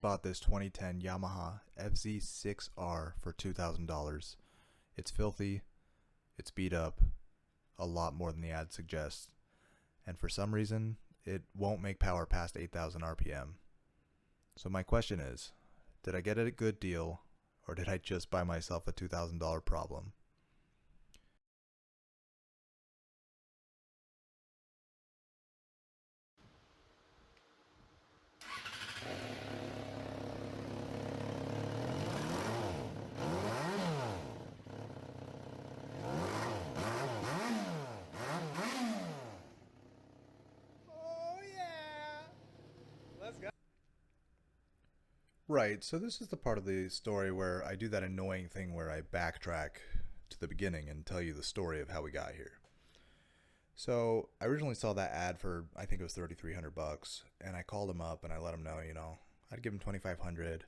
Bought this 2010 Yamaha FZ6R for $2,000. It's filthy, it's beat up, a lot more than the ad suggests, and for some reason, it won't make power past 8,000 RPM. So my question is, did I get a good deal, or did I just buy myself a $2,000 problem? Right, so this is the part of the story where I do that annoying thing where I backtrack to the beginning and tell you the story of how we got here. So I originally saw that ad for, I think it was 3,300 bucks, and I called him up and I let him know, I'd give him 2,500.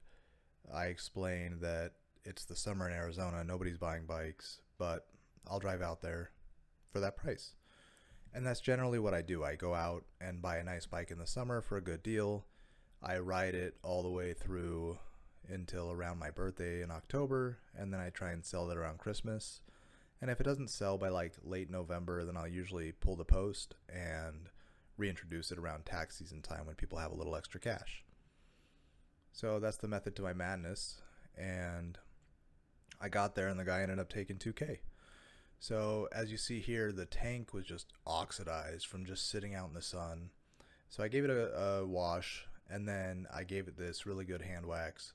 I explained that it's the summer in Arizona, nobody's buying bikes, but I'll drive out there for that price. And that's generally what I do. I go out and buy a nice bike in the summer for a good deal. I ride it all the way through until around my birthday in October, and then I try and sell it around Christmas. And if it doesn't sell by like late November, then I'll usually pull the post and reintroduce it around tax season time when people have a little extra cash. So that's the method to my madness. And I got there and the guy ended up taking 2K. So as you see here, the tank was just oxidized from just sitting out in the sun. So I gave it a wash, and then I gave it this really good hand wax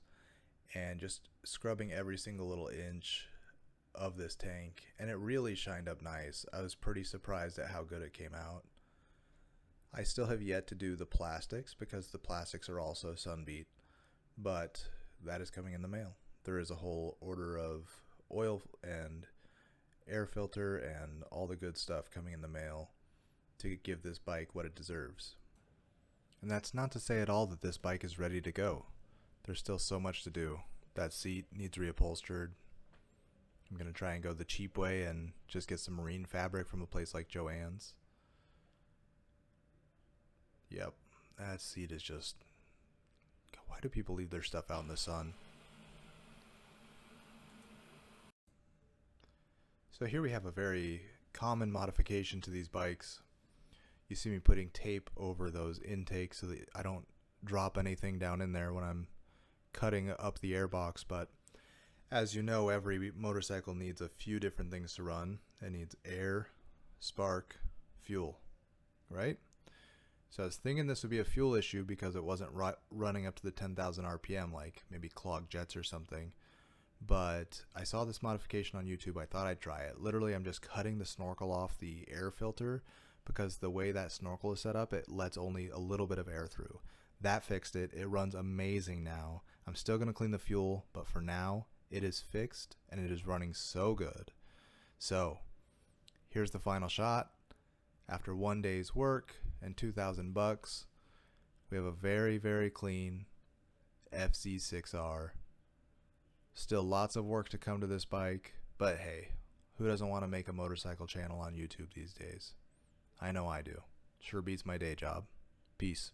and just scrubbing every single little inch of this tank, and it really shined up nice. I was pretty surprised at how good it came out. I still have yet to do the plastics because the plastics are also sun beat, but that is coming in the mail. There is a whole order of oil and air filter and all the good stuff coming in the mail to give this bike what it deserves. And that's not to say at all that this bike is ready to go. There's still so much to do. That seat needs reupholstered. I'm going to try and go the cheap way and just get some marine fabric from a place like Joann's. Yep, that seat is just... Why do people leave their stuff out in the sun? So here we have a very common modification to these bikes. You see me putting tape over those intakes so that I don't drop anything down in there when I'm cutting up the airbox, but as you know, every motorcycle needs a few different things to run. It needs air, spark, fuel, right? So I was thinking this would be a fuel issue because it wasn't running up to the 10,000 RPM like maybe clogged jets or something. But I saw this modification on YouTube. I thought I'd try it. Literally, I'm just cutting the snorkel off the air filter because the way that snorkel is set up, it lets only a little bit of air through. That fixed it. It runs amazing now. I'm still going to clean the fuel, but for now, it is fixed and it is running so good. So here's the final shot. After one day's work and 2,000 bucks, we have a very, very clean FZ6R. Still lots of work to come to this bike, but hey, who doesn't want to make a motorcycle channel on YouTube these days? I know I do. Sure beats my day job. Peace.